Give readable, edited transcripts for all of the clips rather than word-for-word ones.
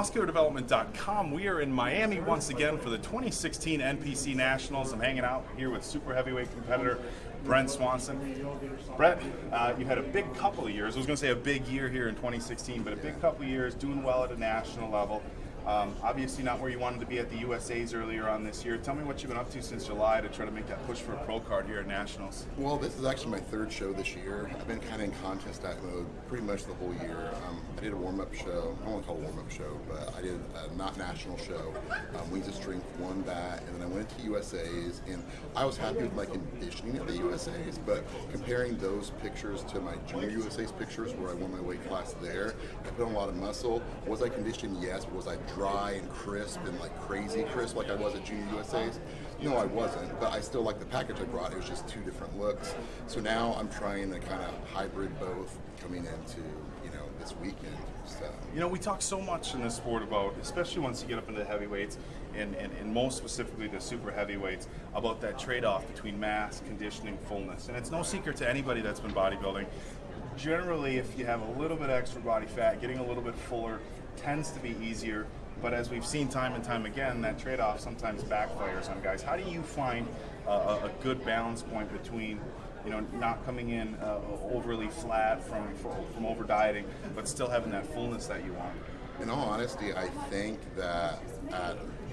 musculardevelopment.com. We are in Miami once again for the 2016 NPC Nationals. I'm hanging out here with super heavyweight competitor Brent Swansen. Brent, you had a big couple of years. I was going to say a big year here in 2016, but a big couple of years doing well at a national level. Obviously not where you wanted to be at the USA's earlier on this year. Tell me what you've been up to since July to try to make that push for a pro card here at Nationals. Well, this is actually my third show this year. I've been kind of in contest act mode pretty much the whole year. I did a warm-up show. I don't want to call it a warm-up show, but I did a not national show. Wings of Strength won that, and then I went to USA's, and I was happy with my conditioning at the USA's, but comparing those pictures to my junior USA's pictures where I won my weight class there, I put on a lot of muscle. Was I conditioned? Yes. Was I dry and crisp and like crazy crisp like I was at junior USA's? No, I wasn't, but I still like the package I brought. It was just two different looks. So now I'm trying to kind of hybrid both coming into, this weekend. So. We talk so much in this sport about, especially once you get up into the heavyweights, and most specifically the super heavyweights, about that trade-off between mass, conditioning, fullness. And it's no secret to anybody that's been bodybuilding. Generally, if you have a little bit extra body fat, getting a little bit fuller tends to be easier. But as we've seen time and time again, that trade-off sometimes backfires on guys. How do you find a good balance point between not coming in overly flat from over dieting, but still having that fullness that you want? In all honesty, I think that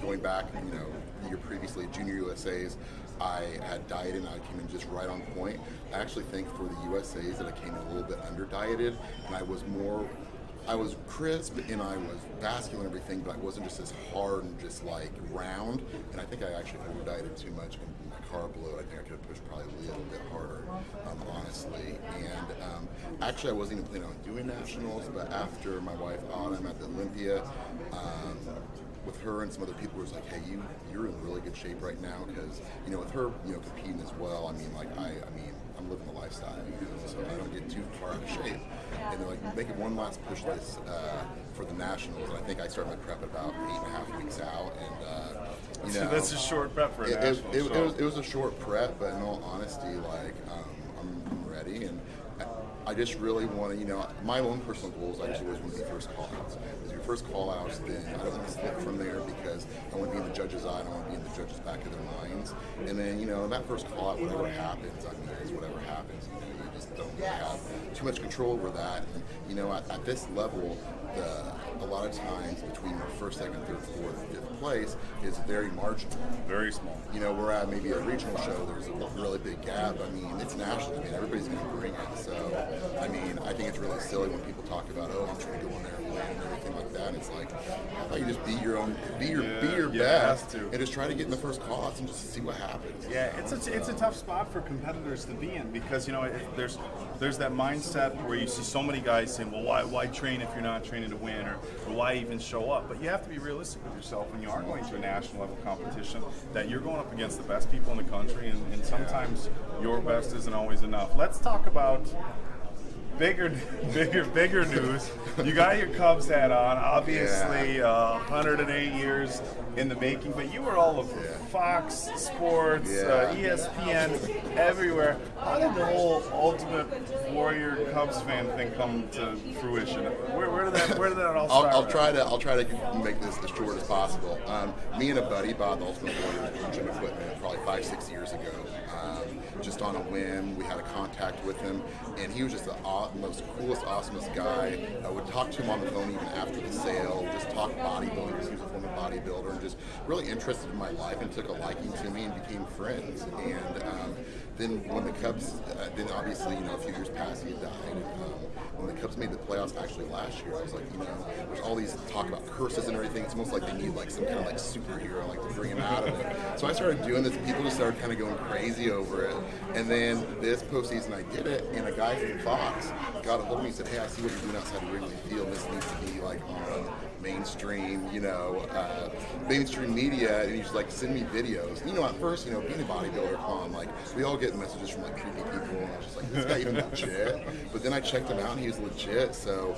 going back, the year previously, junior USA's, I had dieted and I came in just right on point. I actually think for the USA's that I came in a little bit under dieted, and I was crisp and I was vascular and everything, but I wasn't just as hard and just like round. And I think I actually over dieted too much and my carb load. I think I could have pushed probably a little bit harder, honestly. And actually, I wasn't even planning on doing nationals, but after my wife Autumn at the Olympia, with her and some other people was like, hey, you're in really good shape right now, because with her competing as well. I mean, I'm living the lifestyle, so I don't get too far out of shape. And they're like, make it one last push this for the nationals. And I think I started my prep about 8.5 weeks out, and that's a short prep for a national. It was a short prep, but in all honesty, like I'm ready, and I just really want to, my own personal goals, I just always want to be first call-outs. As your first call-outs, then I don't want to slip from there, because I want to be in the judge's eye, I don't want to be in the judge's back of their minds. And then, that first call-out, whatever happens, is whatever happens. You just don't really have too much control over that. And, at this level, a lot of times between your first, second, third, fourth, fifth place is very marginal. Very small. We're at maybe a regional show, there's a really big gap. I mean, it's national. I mean, everybody's going to bring it. So, I mean, I think it's really silly when people talk about, I'm trying to go in there and win and everything like that. And it's like, how about you just be your best and just try to get in the first call-outs and just see what happens. Yeah, it's a tough spot for competitors to be in, because there's that mindset where you see so many guys saying, well, why train if you're not training to win, or why even show up? But you have to be realistic with yourself when you are going to a national level competition, that you're going up against the best people in the country, and sometimes your best isn't always enough. Let's talk about bigger news. You got your Cubs hat on, obviously. 108 years in the making, but you were all over Fox Sports, ESPN, everywhere. How did the whole Ultimate Warrior Cubs fan thing come to fruition? Where did that all start? I'll try to make this as short as possible. Me and a buddy bought the Ultimate Warrior gym equipment probably 5-6 years ago. Just on a whim, we had a contact with him, and he was just the most coolest, awesomest guy. I would talk to him on the phone even after the sale, just talk bodybuilding, because he was a former bodybuilder, and just really interested in my life, and took a liking to me and became friends. And then when the Cubs, then obviously, a few years passed, he had died. When the Cubs made the playoffs actually last year, I was like, there's all these talk about curses and everything. It's almost like they need like some kind of like superhero like to bring him out of it. So I started doing this, and people just started kind of going crazy over it. And then this postseason I did it, and a guy from Fox got a hold of me and said, hey, I see what you're doing outside of Wrigley Field. This needs to be like on mainstream, mainstream media, and he's like, send me videos. At first, being a bodybuilder, like, we all get messages from like creepy people, and I was just like, this guy even legit? But then I checked him out, and he was legit. So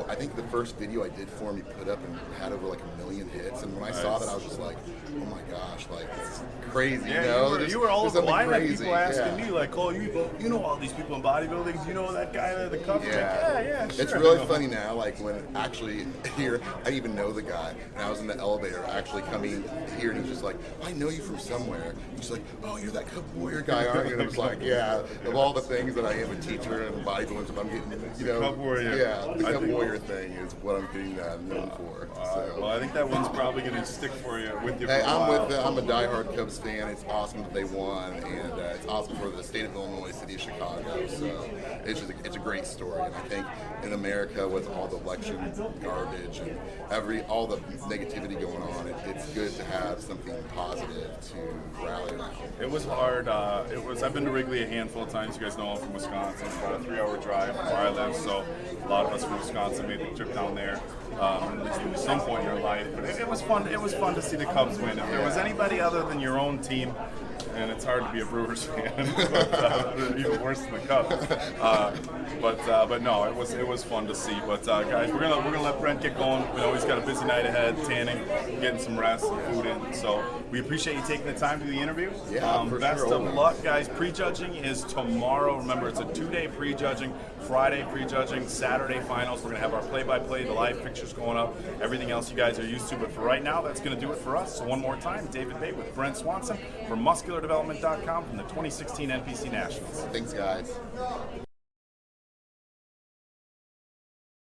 I think the first video I did for him, he put up and had over like 1 million hits. And when I saw that, I was just like, oh my gosh, like, this is crazy. You were all over the line, like people asking me, like, oh, you know all these people in bodybuilding, you know that guy at the Cubs? Yeah, Like, yeah, sure. It's really funny now, like when actually here, I didn't even know the guy, and I was in the elevator actually coming here, and he was just like, I know you from somewhere. He's like, oh, you're that Cub Warrior guy, aren't you? And I was like, yeah. Of all the things that I am, a teacher and bodybuilding, I'm getting, you know, Cub Warrior. Yeah, the Cub Warrior thing is what I'm getting known for. So. Well, I think that one's probably going to stick for you with you. Hey, for a while. I'm a diehard Cubs fan. It's awesome that they won, and it's awesome for the state of Illinois, city of Chicago. So it's a great story. And I think in America, with all the election garbage and all the negativity going on, it's good to have something positive to rally around. It was hard. I've been to Wrigley a handful of times. You guys know I'm from Wisconsin. It's about a 3-hour drive from where I live, so a lot of us from Wisconsin made the trip down there at some point in our life. But it was fun. It was fun to see the Cubs win. If there was anybody other than your own team, and it's hard to be a Brewers fan, but, even worse than the Cubs. But no, it was fun to see. But guys, we're gonna let Brent get going. We know he's got a busy night ahead, tanning, getting some rest and food in. So we appreciate you taking the time to do the interview. Yeah, for best sure. of luck, guys. Prejudging is tomorrow. Remember, it's a 2-day prejudging. Friday prejudging, Saturday finals. We're gonna have our play-by-play, the live pictures going up, everything else you guys are used to. But for right now, that's gonna do it for us. So one more time, David Bay with Brent Swansen from MuscularDevelopment.com from the 2016 NPC Nationals. Thanks, guys.